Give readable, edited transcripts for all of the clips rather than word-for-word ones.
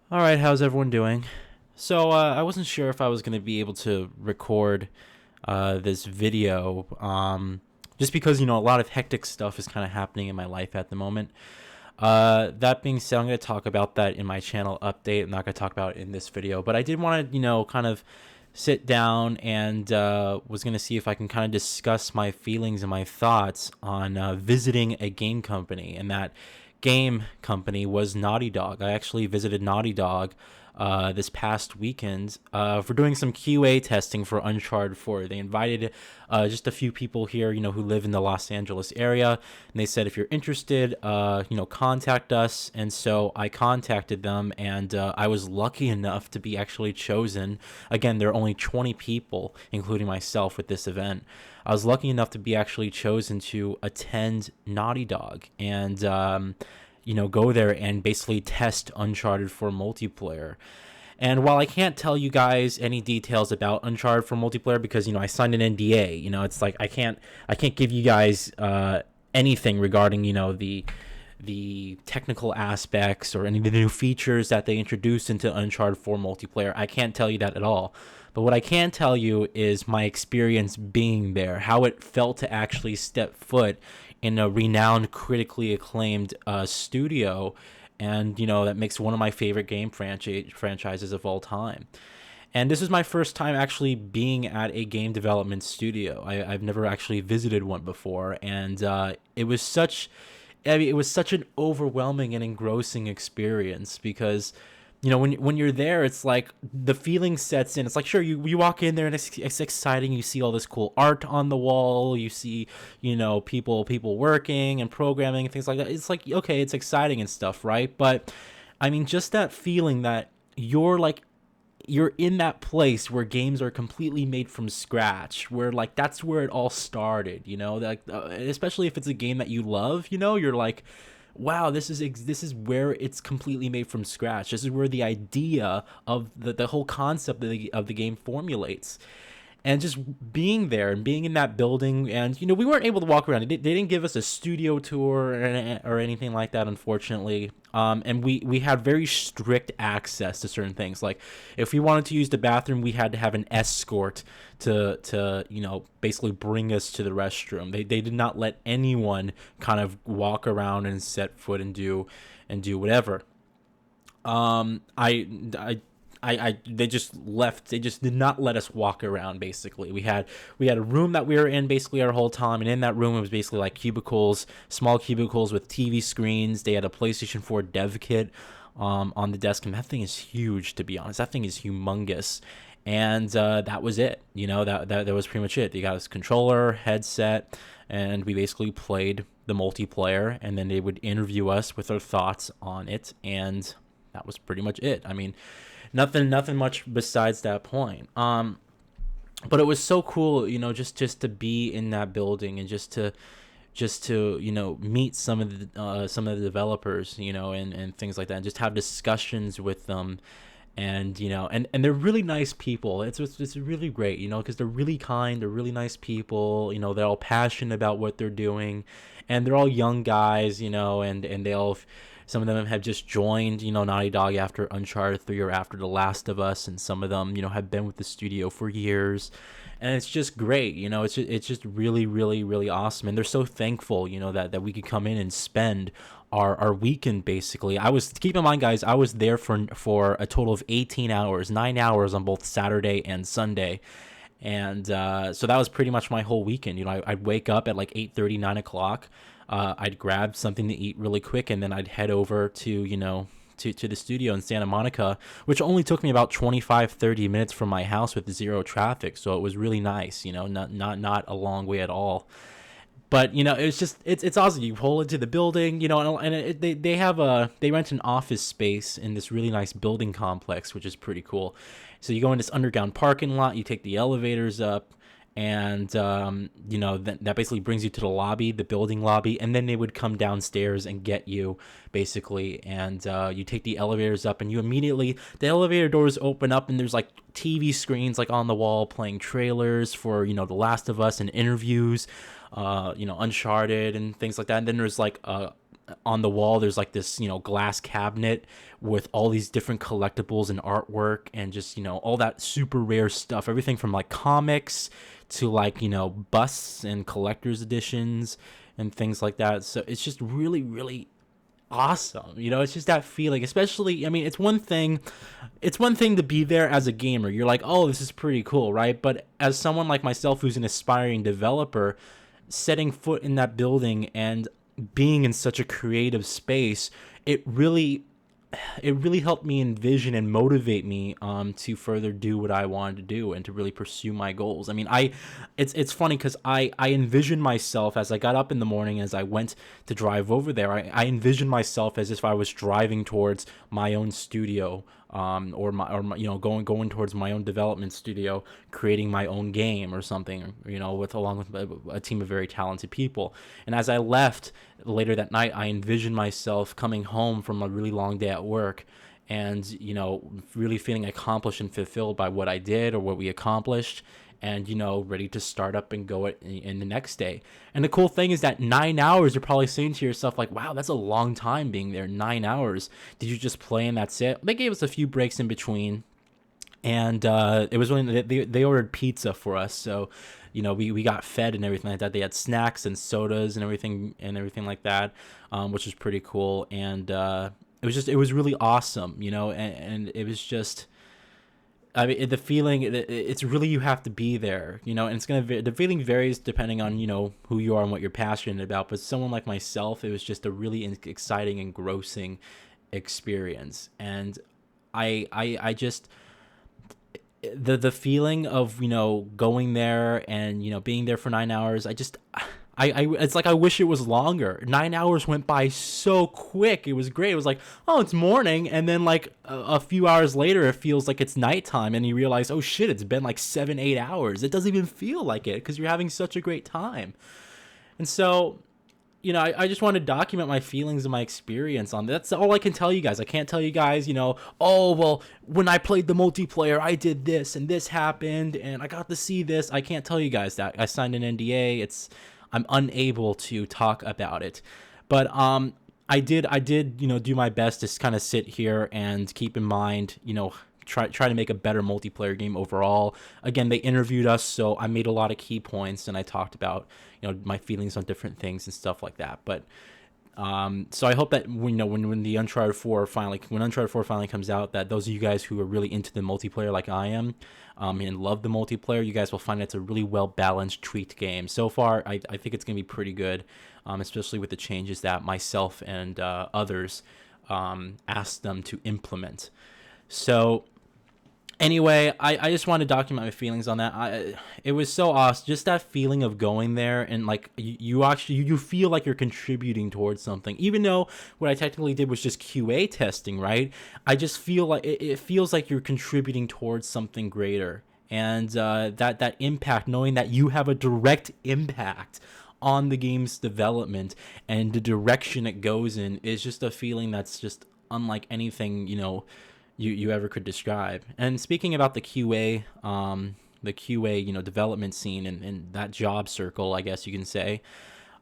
All right, how's everyone doing? So I wasn't sure if I was going to be able to record this video, just because a lot of hectic stuff is kind of happening in my life at the moment. That being said, I'm going to talk about that in my channel update. I'm not going to talk about it in this video, but I did want to kind of sit down and was going to see if I can kind of discuss my feelings and my thoughts on visiting a game company, and that game company was Naughty Dog. I actually visited Naughty Dog this past weekend for doing some QA testing for Uncharted 4. They invited just a few people here, who live in the Los Angeles area, and they said if you're interested, contact us. And so I contacted them, and I was lucky enough to be actually chosen. Again, there are only 20 people, including myself, with this event. I was lucky enough to be actually chosen to attend Naughty Dog and go there and basically test Uncharted for multiplayer. And while I can't tell you guys any details about Uncharted for multiplayer because I signed an NDA, it's like I can't give you guys anything regarding the technical aspects or any of the new features that they introduced into Uncharted 4 multiplayer. I can't tell you that at all. But what I can tell you is my experience being there, how it felt to actually step foot in a renowned, critically acclaimed studio, and that makes one of my favorite game franchises of all time. And this is my first time actually being at a game development studio. I've never actually visited one before, and it was such an overwhelming and engrossing experience because when you're there, it's like the feeling sets in. It's like, sure, you walk in there and it's exciting. You see all this cool art on the wall. You see people working and programming and things like that. It's like, okay, it's exciting and stuff, right? But I mean, just that feeling that you're in that place where games are completely made from scratch, where like that's where it all started, like especially if it's a game that you love, you're like, wow, this is where it's completely made from scratch. This is where the idea of the whole concept of the game formulates. And just being there and being in that building, and we weren't able to walk around. They didn't give us a studio tour or anything like that, unfortunately. And we had very strict access to certain things. Like if we wanted to use the bathroom, we had to have an escort to basically bring us to the restroom. They did not let anyone kind of walk around and set foot and do whatever. I they just left. They just did not let us walk around. Basically, we had a room that we were in basically our whole time, and in that room it was basically like cubicles, small cubicles with TV screens. They had a PlayStation 4 dev kit on the desk, and that thing is huge. To be honest, that thing is humongous. And that was it. That was pretty much it. They got us controller, headset, and we basically played the multiplayer. And then they would interview us with our thoughts on it, and that was pretty much it. I mean, nothing much besides that point. But it was so cool, just to be in that building and just to meet some of the developers, and things like that, and just have discussions with them. And and they're really nice people. It's really great, because they're really kind, they're really nice people. They're all passionate about what they're doing, and they're all young guys, and they all, some of them have just joined, Naughty Dog after Uncharted 3 or after The Last of Us, and some of them, have been with the studio for years. And it's just great, it's just really, really, really awesome. And they're so thankful, that we could come in and spend our weekend basically. Keep in mind, guys, I was there for a total of 18 hours, 9 hours on both Saturday and Sunday. And so that was pretty much my whole weekend. I'd wake up at like 8:30, 9 o'clock. I'd grab something to eat really quick, and then I'd head over to the studio in Santa Monica, which only took me about 25-30 minutes from my house with zero traffic. So it was really nice, not a long way at all. But it's awesome. You pull into the building, they rent an office space in this really nice building complex, which is pretty cool. So you go in this underground parking lot, you take the elevators up, and that basically brings you to the lobby, the building lobby, and then they would come downstairs and get you basically. And you take the elevators up, and the elevator doors open up, and there's like TV screens like on the wall playing trailers for The Last of Us and interviews, Uncharted and things like that. And then there's like on the wall there's like this, glass cabinet with all these different collectibles and artwork and just, all that super rare stuff, everything from like comics to like, busts and collector's editions and things like that. So it's just really, really awesome. It's just that feeling, especially, I mean, it's one thing to be there as a gamer. You're like, oh, this is pretty cool, right? But as someone like myself who's an aspiring developer, setting foot in that building and being in such a creative space, it really helped me envision and motivate me to further do what I wanted to do and to really pursue my goals. I mean, it's funny because I envisioned myself as I got up in the morning, as I went to drive over there. I envisioned myself as if I was driving towards my own studio, or my going towards my own development studio, creating my own game or something, along with a team of very talented people. And as I left later that night, I envisioned myself coming home from a really long day at work and, really feeling accomplished and fulfilled by what I did or what we accomplished, and, ready to start up and go in the next day. And the cool thing is that 9 hours, you're probably saying to yourself, like, wow, that's a long time being there. 9 hours. Did you just play and that's it? They gave us a few breaks in between. And it was really, they ordered pizza for us. So, we got fed and everything like that. They had snacks and sodas and everything like that, which was pretty cool. And it was really awesome, and it was just, I mean, the feeling, it's really, you have to be there, and the feeling varies depending on, who you are and what you're passionate about. But someone like myself, it was just a really exciting, engrossing experience. And I just, the feeling of, going there and, being there for 9 hours, it's like I wish it was longer. 9 hours went by so quick. It was great. It was like, oh, it's morning, and then like a few hours later, it feels like it's nighttime, and you realize, oh shit, it's been like 7-8 hours. It doesn't even feel like it because you're having such a great time. And so, I just want to document my feelings and my experience on that. That's all I can tell you guys. I can't tell you guys, oh, well, when I played the multiplayer, I did this and this happened and I got to see this. I can't tell you guys that. I signed an NDA. I'm unable to talk about it. But I did, do my best to kind of sit here and keep in mind, try to make a better multiplayer game overall. Again, they interviewed us, so I made a lot of key points and I talked about, my feelings on different things and stuff like that. But so I hope that when the Uncharted 4 finally comes out, that those of you guys who are really into the multiplayer like I am, and love the multiplayer, you guys will find it's a really well balanced, tweaked game. So far, I think it's gonna be pretty good, especially with the changes that myself and others asked them to implement. So anyway, I just want to document my feelings on that. It was so awesome, just that feeling of going there and like you feel like you're contributing towards something, even though what I technically did was just QA testing, right? I just feel like it feels like you're contributing towards something greater, and that impact, knowing that you have a direct impact on the game's development and the direction it goes in, is just a feeling that's just unlike anything you ever could describe. And speaking about the QA, development scene and that job circle, I guess you can say,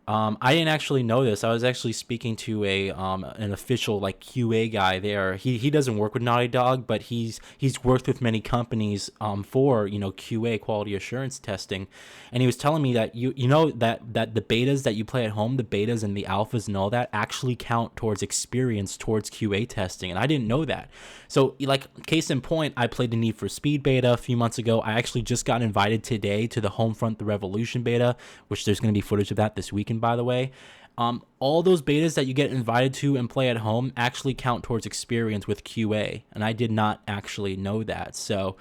I didn't actually know this. I was actually speaking to an official like QA guy there. He doesn't work with Naughty Dog, but he's worked with many companies for QA, quality assurance testing, and he was telling me that that the betas that you play at home, the betas and the alphas and all that, actually count towards experience towards QA testing, and I didn't know that. So like, case in point, I played the Need for Speed beta a few months ago. I actually just got invited today to the Homefront the Revolution beta, which there's going to be footage of that this weekend, by the way. All those betas that you get invited to and play at home actually count towards experience with QA, and I did not actually know that. So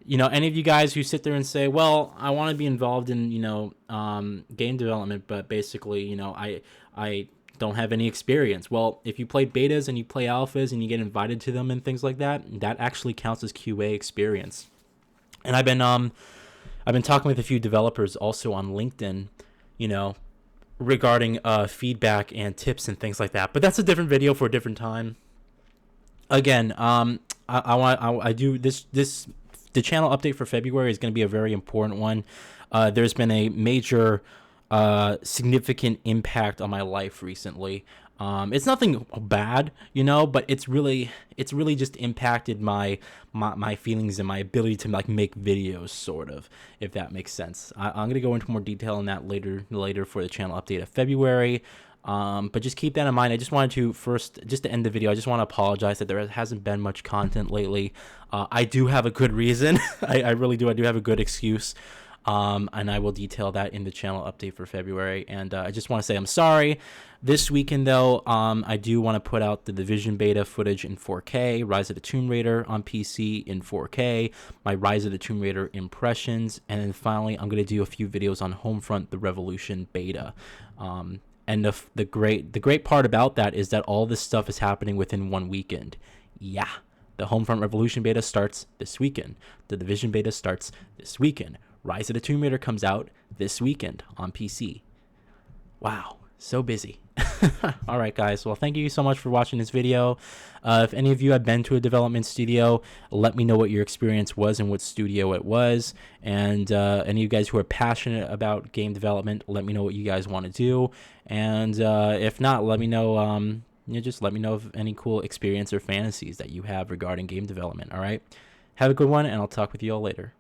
any of you guys who sit there and say, well, I want to be involved in game development, but basically I don't have any experience. Well, if you play betas and you play alphas and you get invited to them and things like that, that actually counts as QA experience. And I've been talking with a few developers also on LinkedIn, regarding feedback and tips and things like that. But that's a different video for a different time. Again, I do this the channel update for February is going to be a very important one. There's been a major significant impact on my life recently. It's nothing bad, you know, but it's really just impacted my feelings and my ability to like make videos, sort of, if that makes sense. I'm gonna go into more detail on that later for the channel update of February. But just keep that in mind. I just wanted to first, just to end the video, I just want to apologize that there hasn't been much content lately. I do have a good reason. I really do. I do have a good excuse. And I will detail that in the channel update for February. And I just want to say I'm sorry. This weekend, though, I do want to put out the Division beta footage in 4K, Rise of the Tomb Raider on PC in 4K, my Rise of the Tomb Raider impressions, and then finally, I'm going to do a few videos on Homefront: The Revolution beta. And the great part about that is that all this stuff is happening within one weekend. Yeah. The Homefront Revolution beta starts this weekend. The Division beta starts this weekend. Rise of the Tomb Raider comes out this weekend on PC. Wow, so busy. All right, guys. Well, thank you so much for watching this video. If any of you have been to a development studio, let me know what your experience was and what studio it was. And any of you guys who are passionate about game development, let me know what you guys want to do. And if not, let me know. Just let me know of any cool experience or fantasies that you have regarding game development. All right. Have a good one, and I'll talk with you all later.